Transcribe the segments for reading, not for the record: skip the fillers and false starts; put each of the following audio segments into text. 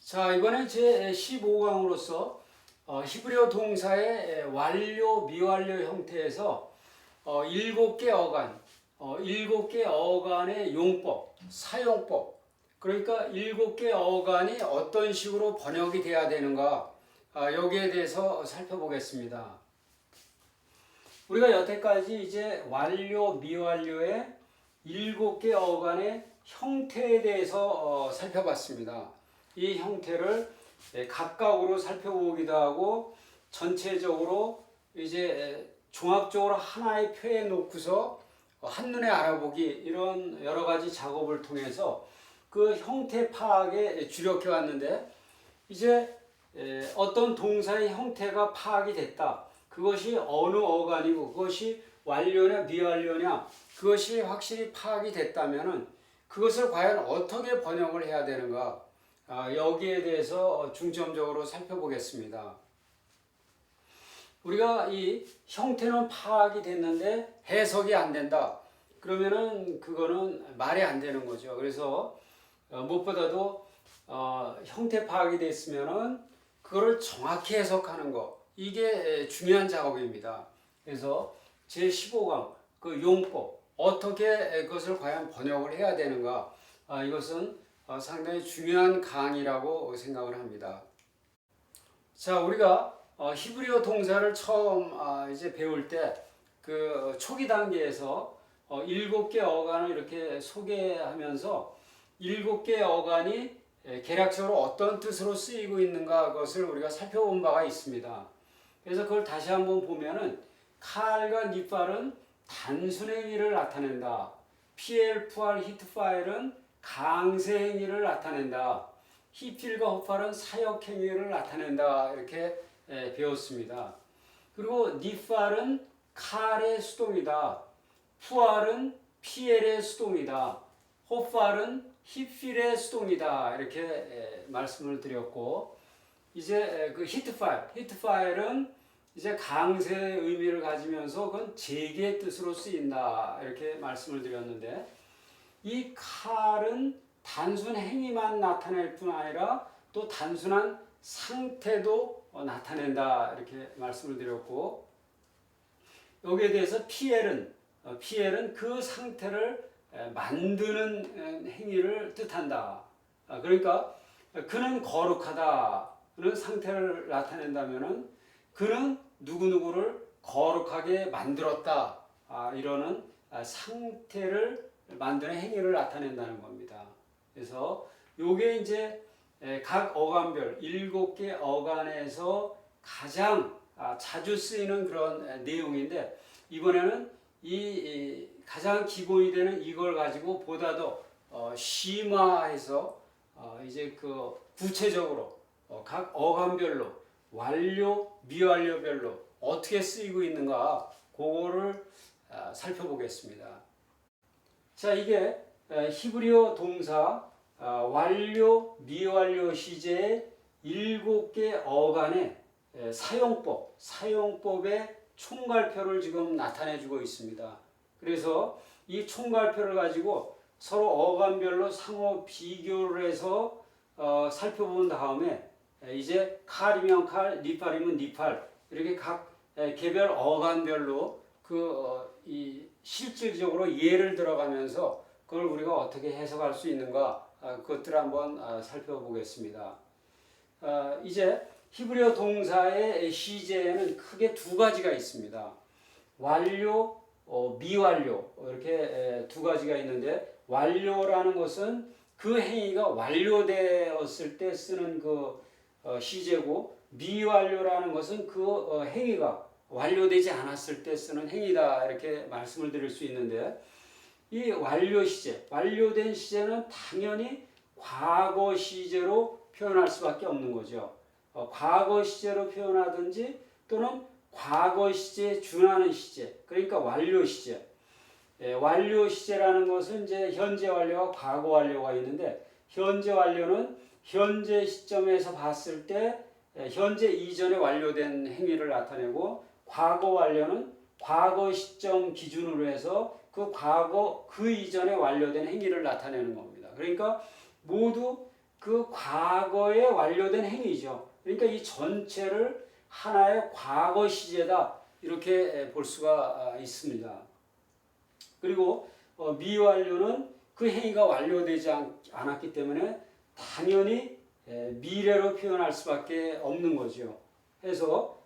자, 이번에 제 15강으로서 히브리어 동사의 완료, 미완료 형태에서 7개 어간, 7개 어간의 용법, 사용법, 그러니까 7개 어간이 어떤 식으로 번역이 돼야 되는가, 여기에 대해서 살펴보겠습니다. 우리가 여태까지 이제 완료, 미완료의 7개 어간의 형태에 대해서 살펴봤습니다. 이 형태를 각각으로 살펴보기도 하고 전체적으로 이제 종합적으로 하나의 표에 놓고서 한눈에 알아보기, 이런 여러 가지 작업을 통해서 그 형태 파악에 주력해 왔는데, 이제 어떤 동사의 형태가 파악이 됐다. 그것이 어느 어간이고 그것이 완료냐 미완료냐, 그것이 확실히 파악이 됐다면은 그것을 과연 어떻게 번역을 해야 되는가, 여기에 대해서 중점적으로 살펴보겠습니다. 우리가 이 형태는 파악이 됐는데 해석이 안 된다. 그러면은 그거는 말이 안 되는 거죠. 그래서 무엇보다도 형태 파악이 됐으면은 그거를 정확히 해석하는 거, 이게 중요한 작업입니다. 그래서 제15강 그 용법, 어떻게 그것을 과연 번역을 해야 되는가, 이것은 상당히 중요한 강의라고 생각을 합니다. 자, 우리가 히브리어 동사를 처음 이제 배울 때 그 초기 단계에서 7개 어간을 이렇게 소개하면서 7개 어간이 개략적으로 어떤 뜻으로 쓰이고 있는가, 그것을 우리가 살펴본 바가 있습니다. 그래서 그걸 다시 한번 보면은 칼과 니팔은 단순 행위를 나타낸다. 피엘, 푸알, 히트파일은 강세 행위를 나타낸다. 히필과 호팔은 사역 행위를 나타낸다. 이렇게 배웠습니다. 그리고 니팔은 칼의 수동이다. 푸알은 피엘의 수동이다. 호팔은 히필의 수동이다. 이렇게 말씀을 드렸고, 이제 그 히트파일은 이제 강세의 의미를 가지면서 그건 재기의 뜻으로 쓰인다. 이렇게 말씀을 드렸는데, 이 칼은 단순 행위만 나타낼 뿐 아니라 또 단순한 상태도 나타낸다. 이렇게 말씀을 드렸고, 여기에 대해서 피엘은 그 상태를 만드는 행위를 뜻한다. 그러니까 그는 거룩하다는 상태를 나타낸다면은 그는 누구누구를 거룩하게 만들었다. 이러는 상태를 만드는 행위를 나타낸다는 겁니다. 그래서 요게 이제 각 어간별 7개 어간에서 가장 자주 쓰이는 그런 내용인데, 이번에는 이 가장 기본이 되는 이걸 가지고 보다 더 심화해서 이제 그 구체적으로 각 어간별로 완료, 미완료별로 어떻게 쓰이고 있는가, 그거를 살펴보겠습니다. 자, 이게 히브리어 동사 완료, 미완료 시제의 7개 어간의 사용법의 총괄표를 지금 나타내주고 있습니다. 그래서 이 총괄표를 가지고 서로 어간별로 상호 비교를 해서 살펴본 다음에 이제 칼이면 칼, 니팔이면 니팔, 이렇게 각 개별 어간별로 이 실질적으로 예를 들어가면서 그걸 우리가 어떻게 해석할 수 있는가, 그것들을 한번 살펴보겠습니다. 이제 히브리어 동사의 시제에는 크게 두 가지가 있습니다. 완료, 미완료, 이렇게 두 가지가 있는데, 완료라는 것은 그 행위가 완료되었을 때 쓰는 그 시제고, 미완료라는 것은 그 행위가 완료되지 않았을 때 쓰는 행위다. 이렇게 말씀을 드릴 수 있는데, 이 완료 시제, 완료된 시제는 당연히 과거 시제로 표현할 수밖에 없는 거죠. 과거 시제로 표현하든지 또는 과거 시제에 준하는 시제, 그러니까 완료 시제. 완료 시제라는 것은 이제 현재 완료와 과거 완료가 있는데, 현재 완료는 현재 시점에서 봤을 때 현재 이전에 완료된 행위를 나타내고, 과거 완료는 과거 시점 기준으로 해서 그 과거 그 이전에 완료된 행위를 나타내는 겁니다. 그러니까 모두 그 과거에 완료된 행위죠. 그러니까 이 전체를 하나의 과거 시제다 이렇게 볼 수가 있습니다. 그리고 미완료는 그 행위가 완료되지 않았기 때문에 당연히 미래로 표현할 수밖에 없는 거죠. 해서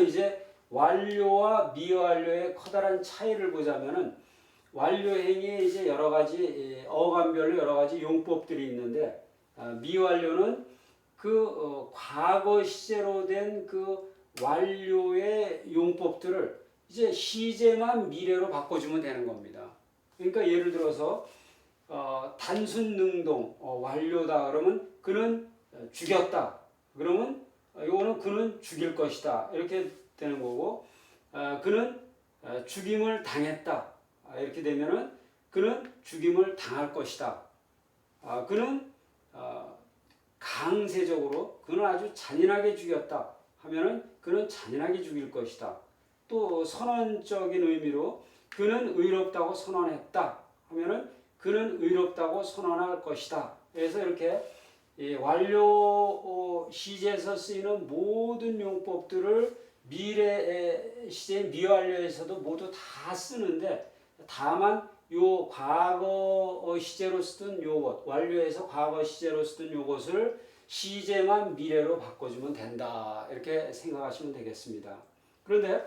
이제 완료와 미완료의 커다란 차이를 보자면은 완료 행위에 이제 여러 가지 어감별로 여러 가지 용법들이 있는데 미완료는 그 과거 시제로 된 그 완료의 용법들을 이제 시제만 미래로 바꿔주면 되는 겁니다. 그러니까 예를 들어서 단순 능동 완료다 그러면 그는 죽였다. 그러면 이거는 그는 죽일 것이다. 이렇게 되는 거고 그는 죽임을 당했다. 이렇게 되면은 그는 죽임을 당할 것이다. 그는 강세적으로 그는 아주 잔인하게 죽였다 하면은 그는 잔인하게 죽일 것이다. 또 선언적인 의미로 그는 의롭다고 선언했다 하면은 그는 의롭다고 선언할 것이다. 그래서 이렇게 완료 시제에서 쓰이는 모든 용법들을 미래 시제 미완료에서도 모두 다 쓰는데 다만 요 과거 시제로 쓰던 요것 완료에서 과거 시제로 쓰던 요것을 시제만 미래로 바꿔주면 된다 이렇게 생각하시면 되겠습니다. 그런데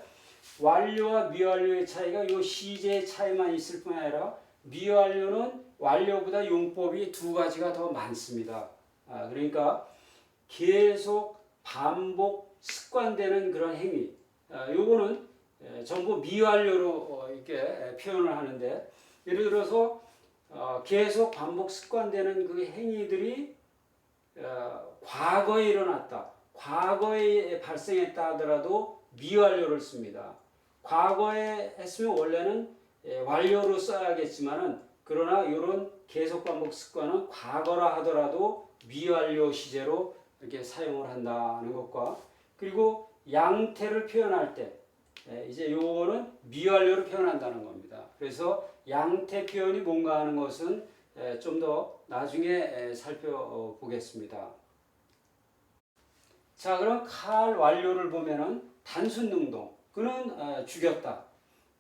완료와 미완료의 차이가 요 시제의 차이만 있을 뿐 아니라 미완료는 완료보다 용법이 두 가지가 더 많습니다. 그러니까 계속 반복 습관되는 그런 행위 요거는 전부 미완료로 이렇게 표현을 하는데 예를 들어서 계속 반복 습관되는 그 행위들이 과거에 일어났다. 과거에 발생했다 하더라도 미완료를 씁니다. 과거에 했으면 원래는 완료로 써야겠지만은 그러나 이런 계속 반복 습관은 과거라 하더라도 미완료 시제로 이렇게 사용을 한다는 것과 그리고 양태를 표현할 때 이제 요거는 미완료로 표현한다는 겁니다. 그래서 양태 표현이 뭔가 하는 것은 좀 더 나중에 살펴보겠습니다. 자, 그럼 칼 완료를 보면은 단순 능동, 그는 죽였다.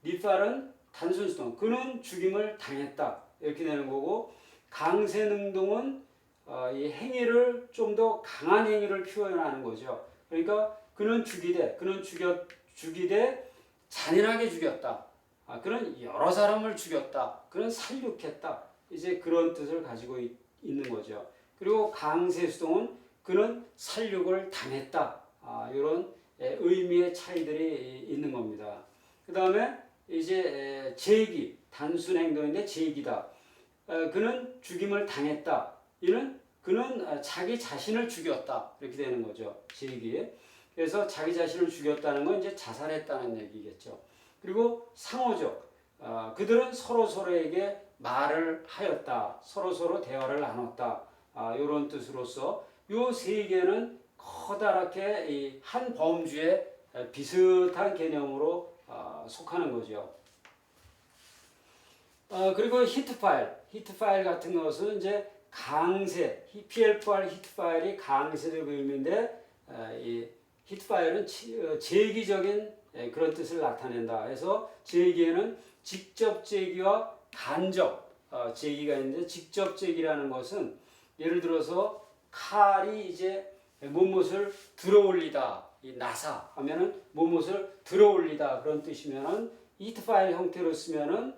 밑발은 단순 수동, 그는 죽임을 당했다. 이렇게 되는 거고 강세 능동은 이 행위를 좀 더 강한 행위를 표현하는 거죠. 그러니까 그는 죽이되 잔인하게 죽였다. 그는 여러 사람을 죽였다. 그는 살육했다. 이제 그런 뜻을 가지고 있는 거죠. 그리고 강세수동은 그는 살육을 당했다. 이런 의미의 차이들이 있는 겁니다. 그 다음에 이제 제기, 단순 행동인데 제기다. 그는 죽임을 당했다. 그는 자기 자신을 죽였다. 이렇게 되는 거죠. 제기. 그래서 자기 자신을 죽였다는 건 이제 자살했다는 얘기겠죠. 그리고 상호적. 그들은 서로서로에게 말을 하였다. 서로서로 대화를 나눴다. 이런 뜻으로서 이 세 개는 커다랗게 한 범주에 비슷한 개념으로 속하는 거죠. 그리고 히트 파일 같은 것은 이제 강세, PL4R 히트 파일이 강세적 의미인데 이 히트 파일은 제기적인 그런 뜻을 나타낸다. 해서 제기에는 직접 제기와 간접 제기가 있는데 직접 제기라는 것은 예를 들어서 칼이 이제 무엇을 들어올리다, 이 나사 하면은 무엇을 들어올리다 그런 뜻이면은 히트 파일 형태로 쓰면은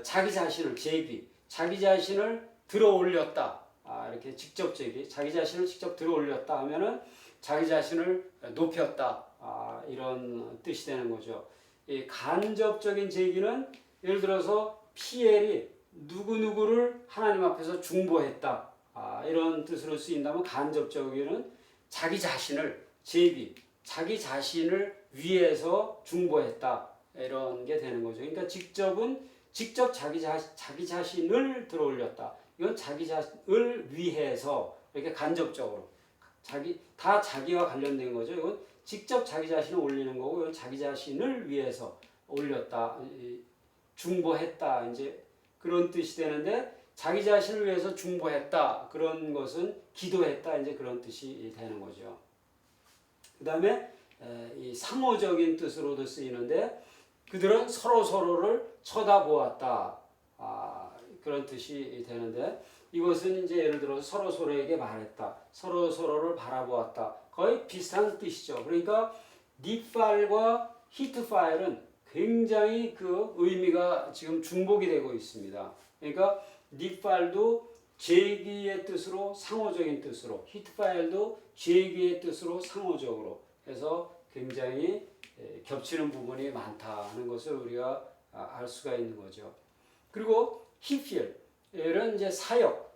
자기 자신을 제기, 자기 자신을 들어올렸다. 이렇게 직접 제기, 자기 자신을 직접 들어올렸다 하면은 자기 자신을 높였다. 이런 뜻이 되는 거죠. 이 간접적인 제기는 예를 들어서 PL이 누구누구를 하나님 앞에서 중보했다. 이런 뜻으로 쓰인다면 간접적인 자기 자신을 제기, 자기 자신을 위해서 중보했다. 이런 게 되는 거죠. 그러니까 직접 자기 자신을 들어올렸다. 이건 자기 자신을 위해서 이렇게 간접적으로 다 자기와 관련된 거죠. 이건 직접 자기 자신을 올리는 거고 이건 자기 자신을 위해서 올렸다. 중보했다. 이제 그런 뜻이 되는데 자기 자신을 위해서 중보했다. 그런 것은 기도했다 이제 그런 뜻이 되는 거죠. 그 다음에 이 상호적인 뜻으로도 쓰이는데 그들은 서로를 쳐다보았다. 그런 뜻이 되는데 이것은 이제 예를 들어서 서로에게 말했다. 서로를 바라보았다. 거의 비슷한 뜻이죠. 그러니까 딥파일과 히트파일은 굉장히 그 의미가 지금 중복이 되고 있습니다. 그러니까 딥파일도 제기의 뜻으로 상호적인 뜻으로, 히트파일도 제기의 뜻으로 상호적으로 해서 굉장히 겹치는 부분이 많다는 것을 우리가 알 수가 있는 거죠. 그리고 히필은 이제 사역,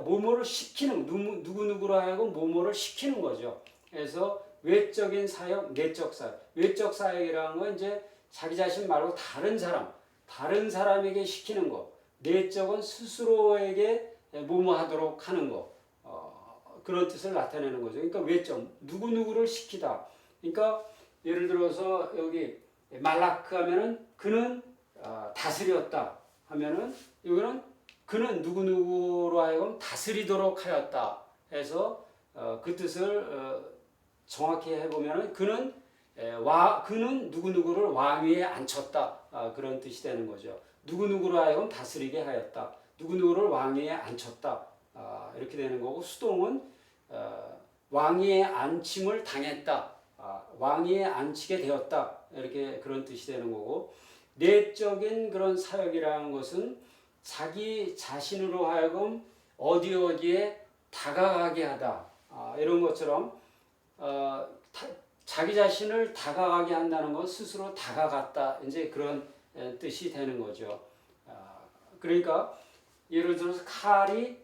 뭐뭐를 시키는, 누구누구로 하여금 뭐뭐를 시키는 거죠. 그래서 외적인 사역, 내적 사역. 외적 사역이라는 건 이제 자기 자신 말고 다른 사람에게 시키는 거. 내적은 스스로에게 뭐뭐 하도록 하는 거. 그런 뜻을 나타내는 거죠. 그러니까 외적, 누구누구를 시키다. 그러니까 예를 들어서 여기 말라크 하면은 그는 다스렸다 하면은 여기는 그는 누구누구로 하여금 다스리도록 하였다 해서 그 뜻을 정확히 해보면은 그는 누구누구를 왕위에 앉혔다. 그런 뜻이 되는 거죠. 누구누구로 하여금 다스리게 하였다. 누구누구를 왕위에 앉혔다. 이렇게 되는 거고 수동은 왕위에 앉힘을 당했다. 왕위에 앉히게 되었다. 이렇게 그런 뜻이 되는 거고 내적인 그런 사역이라는 것은 자기 자신으로 하여금 어디에 다가가게 하다. 이런 것처럼 자기 자신을 다가가게 한다는 건 스스로 다가갔다. 이제 그런 뜻이 되는 거죠. 그러니까 예를 들어서 칼이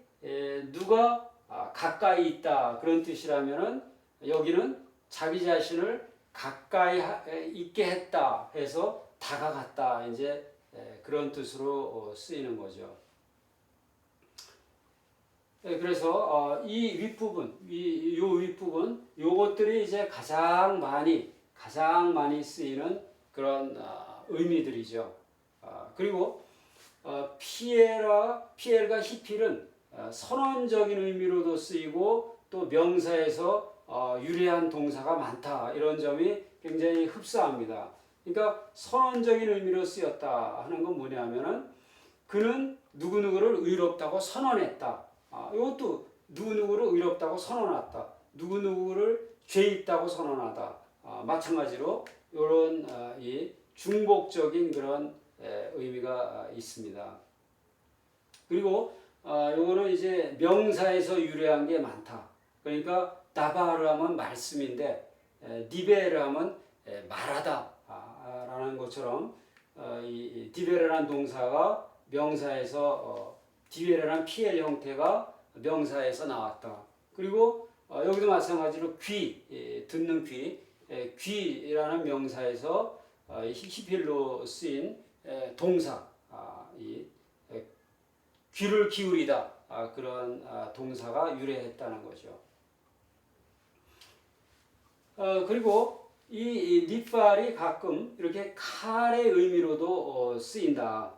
누가 가까이 있다 그런 뜻이라면은 여기는 자기 자신을 가까이 있게 했다 해서 다가갔다 이제 그런 뜻으로 쓰이는 거죠. 그래서 이 윗부분, 요 윗부분, 요것들이 이제 가장 많이 쓰이는 그런 의미들이죠. 그리고 피엘과 히필은 선언적인 의미로도 쓰이고 또 명사에서 유래한 동사가 많다 이런 점이 굉장히 흡사합니다. 그러니까 선언적인 의미로 쓰였다 하는 건 뭐냐면은 그는 누구누구를 의롭다고 선언했다. 이것도 누구누구를 의롭다고 선언했다. 누구누구를 죄 있다고 선언하다. 마찬가지로 이런 이 중복적인 그런 의미가 있습니다. 그리고 요거는 이제 명사에서 유래한 게 많다. 그러니까 다바르 하면 말씀인데 디베르 하면 말하다 라는 것처럼 이 디베르라는 동사가 명사에서 디베르라는 피엘 형태가 명사에서 나왔다. 그리고 여기도 마찬가지로 귀, 듣는 귀라는 명사에서 히필로 쓰인 동사, 귀를 기울이다 그런 동사가 유래했다는 거죠. 그리고 이 닛팔이 가끔 이렇게 칼의 의미로도 쓰인다.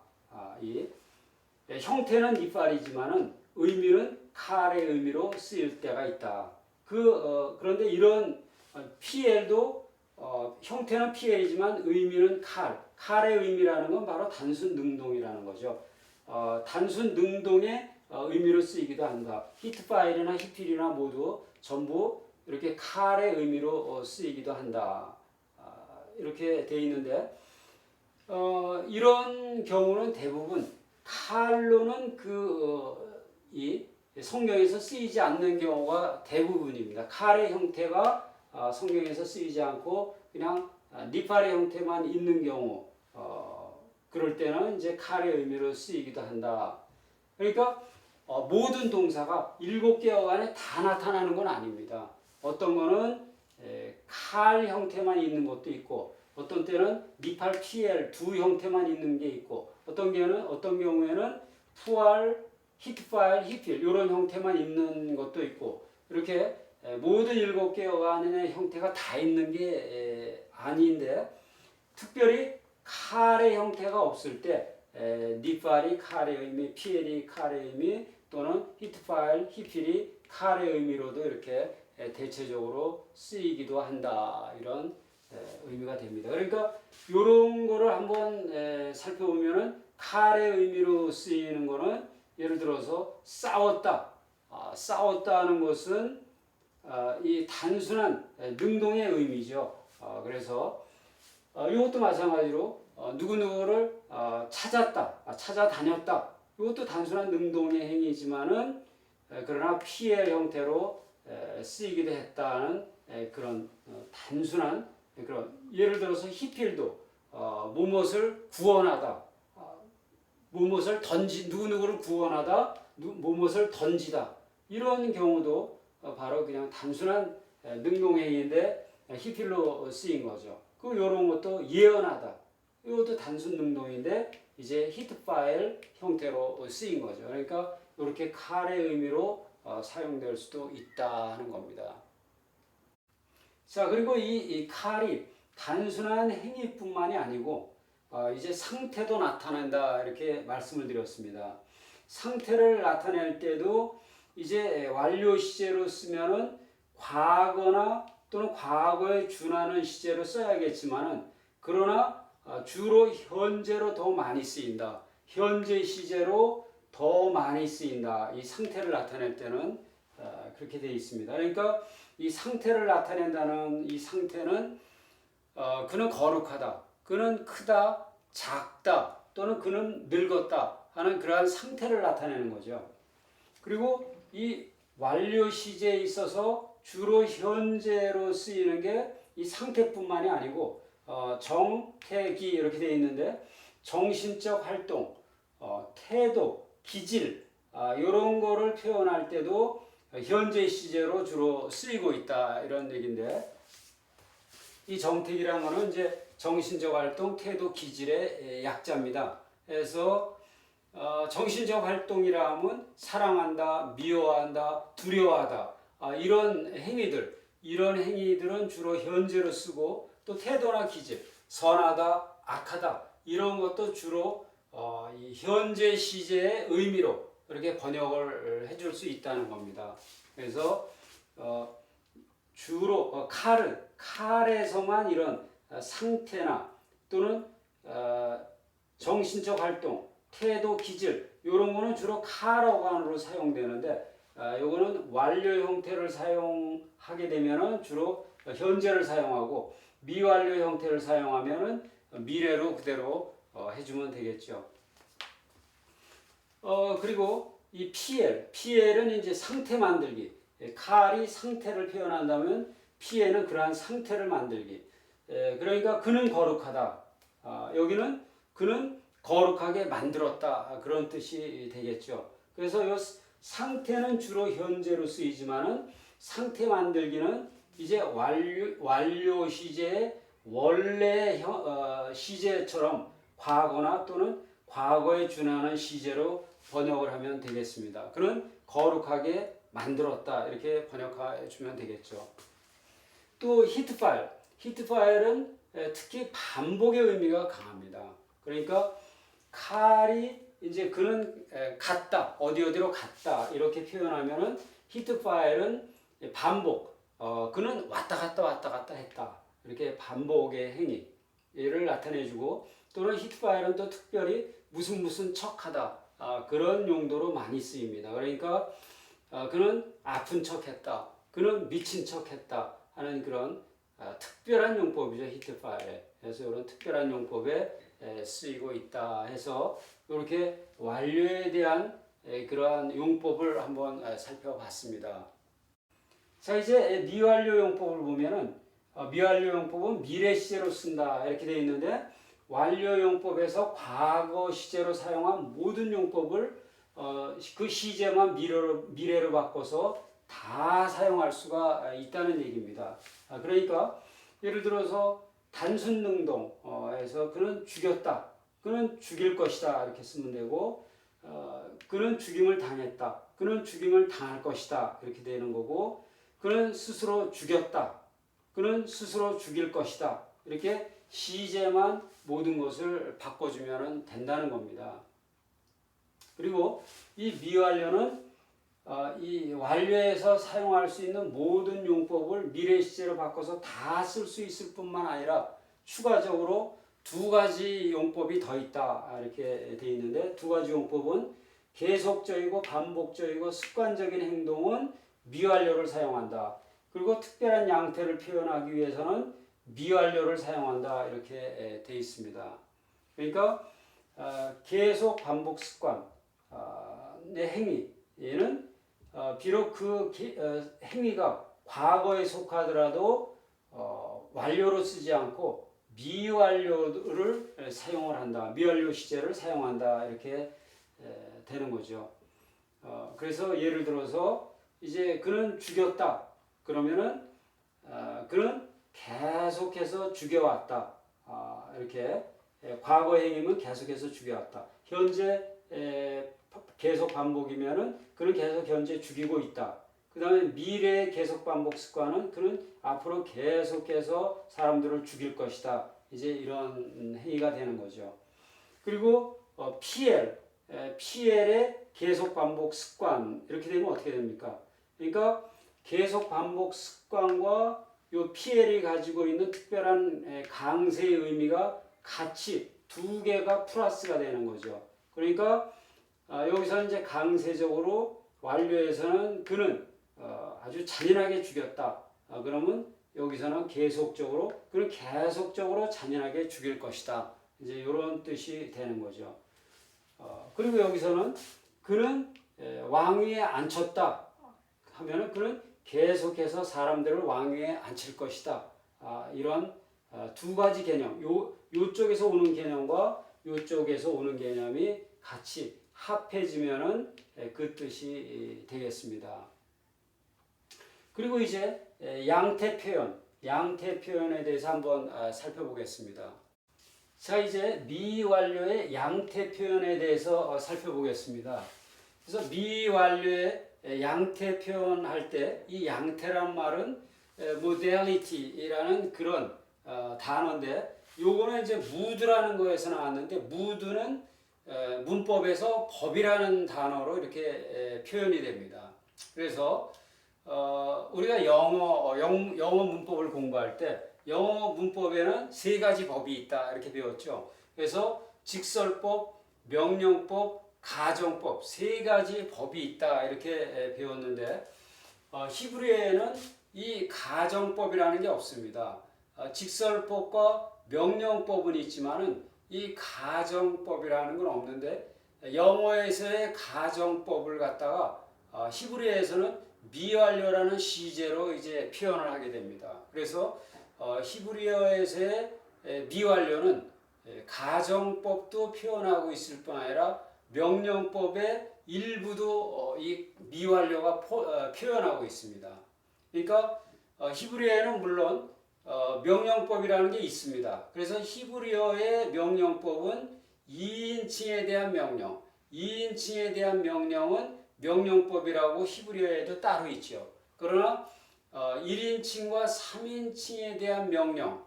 이 형태는 닛팔이지만은 의미는 칼의 의미로 쓰일 때가 있다. 그런데 이런 PL도 형태는 PL이지만 의미는 칼의 의미라는 건 바로 단순 능동이라는 거죠. 단순 능동의 의미로 쓰이기도 한다. 히트파일이나 히필이나 모두 전부 이렇게 칼의 의미로 쓰이기도 한다. 이렇게 되어 있는데 이런 경우는 대부분 칼로는 이 성경에서 쓰이지 않는 경우가 대부분입니다. 칼의 형태가 성경에서 쓰이지 않고 그냥 니팔의 형태만 있는 경우 그럴 때는 이제 칼의 의미로 쓰이기도 한다. 그러니까 모든 동사가 7개 어간에 다 나타나는 건 아닙니다. 어떤 거는 칼 형태만 있는 것도 있고 어떤 때는 니팔 PL 두 형태만 있는 게 있고 어떤 경우에는 푸알, 히트파일, 히필 이런 형태만 있는 것도 있고 이렇게 모든 7개 어간의 형태가 다 있는 게 아닌데 특별히 칼의 형태가 없을 때 니팔이 칼의 의미, 피엘이 칼의 의미 또는 히트파일, 히필이 칼의 의미로도 이렇게 대체적으로 쓰이기도 한다. 이런 의미가 됩니다. 그러니까 이런 거를 한번 살펴보면은 칼의 의미로 쓰이는 거는 예를 들어서 싸웠다. 싸웠다는 것은 이 단순한 능동의 의미죠. 그래서 이것도 마찬가지로 누구누구를 찾았다, 찾아다녔다. 이것도 단순한 능동의 행위지만은 그러나 피해 형태로 쓰이기도 했다는 그런 단순한 그런 예를 들어서 히필도 무엇을 구원하다, 무엇을 누구누구를 구원하다, 무엇을 던지다 이런 경우도 바로 그냥 단순한 능동행위인데 히필로 쓰인 거죠. 그 이런 것도 예언하다 이것도 단순 능동인데 이제 히트파일 형태로 쓰인 거죠. 그러니까 이렇게 칼의 의미로 사용될 수도 있다는 겁니다. 자, 그리고 이 칼이 단순한 행위뿐만이 아니고 이제 상태도 나타낸다 이렇게 말씀을 드렸습니다. 상태를 나타낼 때도 이제 완료 시제로 쓰면은 과거나 또는 과거에 준하는 시제로 써야겠지만은 그러나 주로 현재로 더 많이 쓰인다. 현재 시제로 더 많이 쓰인다. 이 상태를 나타낼 때는 그렇게 되어 있습니다. 그러니까 이 상태를 나타낸다는 이 상태는 그는 거룩하다, 그는 크다, 작다, 또는 그는 늙었다 하는 그러한 상태를 나타내는 거죠. 그리고 이 완료 시제에 있어서 주로 현재로 쓰이는 게 이 상태뿐만이 아니고 정태기 이렇게 되어 있는데 정신적 활동, 태도, 기질 이런 거를 표현할 때도 현재 시제로 주로 쓰이고 있다 이런 얘기인데 이 정태기라는 거는 이제 정신적 활동, 태도, 기질의 약자입니다. 그래서 정신적 활동이라 하면 사랑한다, 미워한다, 두려워하다 이런 행위들은 주로 현재로 쓰고 또 태도나 기질, 선하다, 악하다 이런 것도 주로 이 현재 시제의 의미로 이렇게 번역을 해줄 수 있다는 겁니다. 그래서 주로 칼에서만 이런 상태나 또는 정신적 활동, 태도, 기질 이런 거는 주로 칼 어간으로 사용되는데 요거는 완료 형태를 사용하게 되면은 주로 현재를 사용하고 미완료 형태를 사용하면은 미래로 그대로 해주면 되겠죠. 그리고 이 PL은 이제 상태 만들기. 칼이 상태를 표현한다면 PL은 그러한 상태를 만들기. 그러니까 그는 거룩하다. 여기는 그는 거룩하게 만들었다. 그런 뜻이 되겠죠. 그래서 이 상태는 주로 현재로 쓰이지만은 상태 만들기는 이제 완료 시제의 원래 시제처럼 과거나 또는 과거에 준하는 시제로 번역을 하면 되겠습니다. 그는 거룩하게 만들었다 이렇게 번역해 주면 되겠죠. 또 히트파일은 특히 반복의 의미가 강합니다. 그러니까 칼이 이제 그는 갔다 어디로 갔다 이렇게 표현하면은 히트파일은 반복 그는 왔다 갔다 했다 이렇게 반복의 행위를 나타내주고 또는 히트파일은 또 특별히 무슨 척하다 그런 용도로 많이 쓰입니다. 그러니까 그는 아픈 척했다, 그는 미친 척했다 하는 그런 특별한 용법이죠 히트파일에. 그래서 이런 특별한 용법에 쓰이고 있다 해서 이렇게 완료에 대한 그러한 용법을 한번 살펴봤습니다. 자, 이제 미완료 용법을 보면은 미완료 용법은 미래 시제로 쓴다 이렇게 되어 있는데 완료 용법에서 과거 시제로 사용한 모든 용법을 그 시제만 미래로 바꿔서 다 사용할 수가 있다는 얘기입니다. 그러니까 예를 들어서 단순 능동에서 그는 죽였다, 그는 죽일 것이다 이렇게 쓰면 되고 그는 죽임을 당했다, 그는 죽임을 당할 것이다 이렇게 되는 거고 그는 스스로 죽였다, 그는 스스로 죽일 것이다 이렇게 시제만 모든 것을 바꿔주면 된다는 겁니다. 그리고 이 미완료는 이 완료해서 사용할 수 있는 모든 용법을 미래 시제로 바꿔서 다 쓸 수 있을 뿐만 아니라 추가적으로 두 가지 용법이 더 있다 이렇게 돼 있는데, 두 가지 용법은 계속적이고 반복적이고 습관적인 행동은 미완료를 사용한다. 그리고 특별한 양태를 표현하기 위해서는 미완료를 사용한다 이렇게 돼 있습니다. 그러니까 계속 반복 습관의 행위, 얘는 비록 그 행위가 과거에 속하더라도 완료로 쓰지 않고 미완료를 사용을 한다. 미완료 시제를 사용한다. 이렇게 되는 거죠. 그래서 예를 들어서 이제 그는 죽였다. 그러면은 그는 계속해서 죽여왔다. 이렇게 과거 행위면 계속해서 죽여왔다. 현재 계속 반복이면은 그는 계속 현재 죽이고 있다. 그 다음에 미래의 계속 반복 습관은 그는 앞으로 계속해서 사람들을 죽일 것이다. 이제 이런 행위가 되는 거죠. 그리고 PL의 계속 반복 습관 이렇게 되면 어떻게 됩니까? 그러니까 계속 반복 습관과 요 PL이 가지고 있는 특별한 강세의 의미가 같이 두 개가 플러스가 되는 거죠. 그러니까 여기서 이제 강세적으로 완료해서는 그는 아주 잔인하게 죽였다. 그러면 여기서는 계속적으로 그는 계속적으로 잔인하게 죽일 것이다. 이제 이런 뜻이 되는 거죠. 그리고 여기서는 그는 왕위에 앉혔다 하면은 그는 계속해서 사람들을 왕위에 앉힐 것이다. 이런 두 가지 개념, 요쪽에서 오는 개념과 요쪽에서 오는 개념이 같이 합해지면은 그 뜻이 되겠습니다. 그리고 이제 양태 표현에 대해서 한번 살펴보겠습니다. 자, 이제 미완료의 양태 표현에 대해서 살펴보겠습니다. 그래서 미완료의 양태 표현할 때 이 양태란 말은 modality라는 그런 단어인데, 요거는 이제 mood라는 거에서 나왔는데, mood는 문법에서 법이라는 단어로 이렇게 표현이 됩니다. 그래서 우리가 영어 문법을 공부할 때 영어 문법에는 세 가지 법이 있다 이렇게 배웠죠. 그래서 직설법, 명령법, 가정법 세 가지 법이 있다 이렇게 배웠는데, 히브리어에는 이 가정법이라는 게 없습니다. 직설법과 명령법은 있지만은 이 가정법이라는 건 없는데, 영어에서의 가정법을 갖다가 히브리어에서는 미완료라는 시제로 이제 표현을 하게 됩니다. 그래서 히브리어에서의 미완료는 가정법도 표현하고 있을 뿐 아니라 명령법의 일부도 이 미완료가 표현하고 있습니다. 그러니까 히브리어에는 물론 명령법이라는 게 있습니다. 그래서 히브리어의 명령법은 2인칭에 대한 명령, 2인칭에 대한 명령은 명령법이라고 히브리어에도 따로 있죠. 그러나 1인칭과 3인칭에 대한 명령,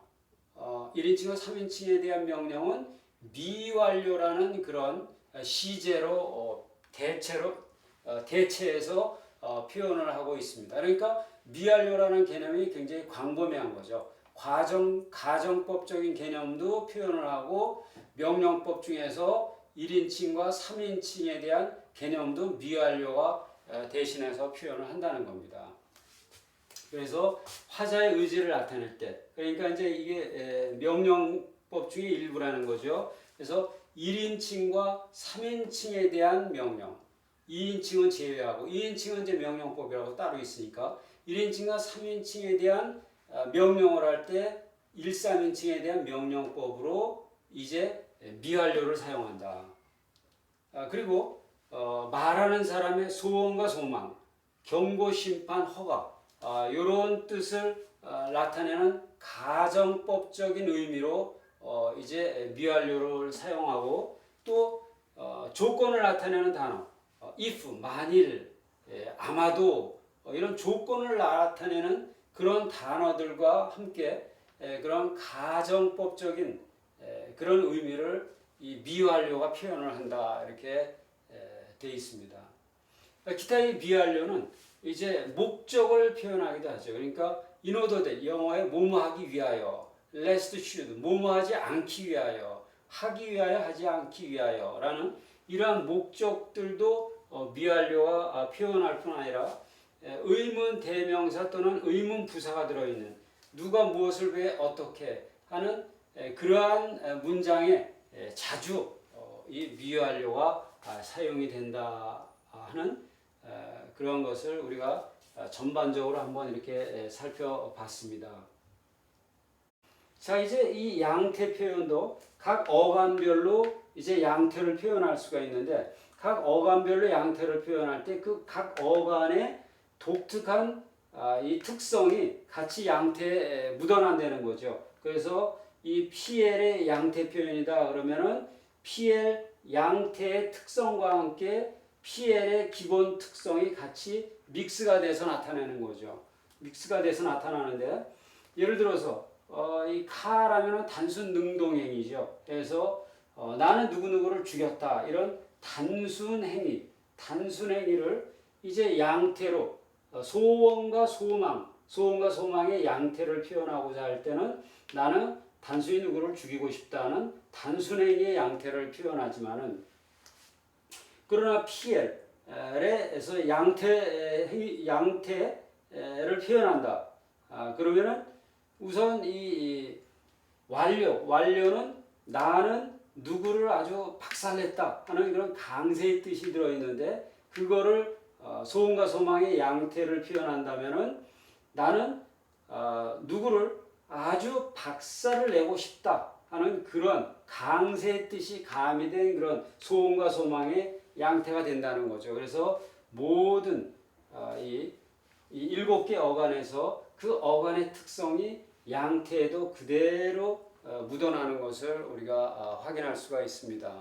1인칭과 3인칭에 대한 명령은 미완료라는 그런 시제로 대체해서 표현을 하고 있습니다. 그러니까 미완료라는 개념이 굉장히 광범위한 거죠. 가정법적인 개념도 표현을 하고 명령법 중에서 1인칭과 3인칭에 대한 개념도 미완료가 대신해서 표현을 한다는 겁니다. 그래서 화자의 의지를 나타낼 때, 그러니까 이제 이게 명령법 중에 일부라는 거죠. 그래서 1인칭과 3인칭에 대한 명령, 2인칭은 제외하고 2인칭은 이제 명령법이라고 따로 있으니까 1인칭과 3인칭에 대한 명령을 할 때 1, 3인칭에 대한 명령법으로 이제 미완료를 사용한다. 그리고 말하는 사람의 소원과 소망, 경고, 심판, 허가 이런 뜻을 나타내는 가정법적인 의미로 이제 미완료를 사용하고, 또 조건을 나타내는 단어, if, 만일, 아마도 이런 조건을 나타내는 그런 단어들과 함께 그런 가정법적인 그런 의미를 이 미완료가 표현을 한다 이렇게 되어 있습니다. 기타의 미완료는 이제 목적을 표현하기도 하죠. 그러니까 in order that 영어에 뭐뭐하기 위하여, lest should 뭐뭐하지 않기 위하여, 하기 위하여 하지 않기 위하여라는 이러한 목적들도 미완료와 표현할 뿐 아니라 의문 대명사 또는 의문 부사가 들어있는 누가 무엇을 왜 어떻게 하는 그러한 문장에 자주 이 미완료가 사용이 된다 하는 그런 것을 우리가 전반적으로 한번 이렇게 살펴봤습니다. 자, 이제 이 양태 표현도 각 어간별로 이제 양태를 표현할 수가 있는데 각 어간별로 양태를 표현할 때 그 각 어간의 독특한 이 특성이 같이 양태에 묻어난다는 거죠. 그래서 이 PL의 양태 표현이다 그러면은 PL 양태의 특성과 함께 PL의 기본 특성이 같이 믹스가 돼서 나타내는 거죠. 믹스가 돼서 나타나는데 예를 들어서 이 카라면은 단순 능동행위죠. 그래서 나는 누구누구를 죽였다 이런 단순 행위를 이제 양태로 소원과 소망의 양태를 표현하고자 할 때는 나는 단순히 누구를 죽이고 싶다는 단순 행위의 양태를 표현하지만은 그러나 PL에서 양태를 표현한다. 그러면은 우선 이 완료는 나는 누구를 아주 박살냈다 하는 그런 강세의 뜻이 들어있는데 그거를 소원과 소망의 양태를 표현한다면은 나는 누구를 아주 박살을 내고 싶다 하는 그런 강세의 뜻이 가미된 그런 소원과 소망의 양태가 된다는 거죠. 그래서 모든 이 7개 어간에서 그 어간의 특성이 양태에도 그대로 묻어나는 것을 우리가 확인할 수가 있습니다.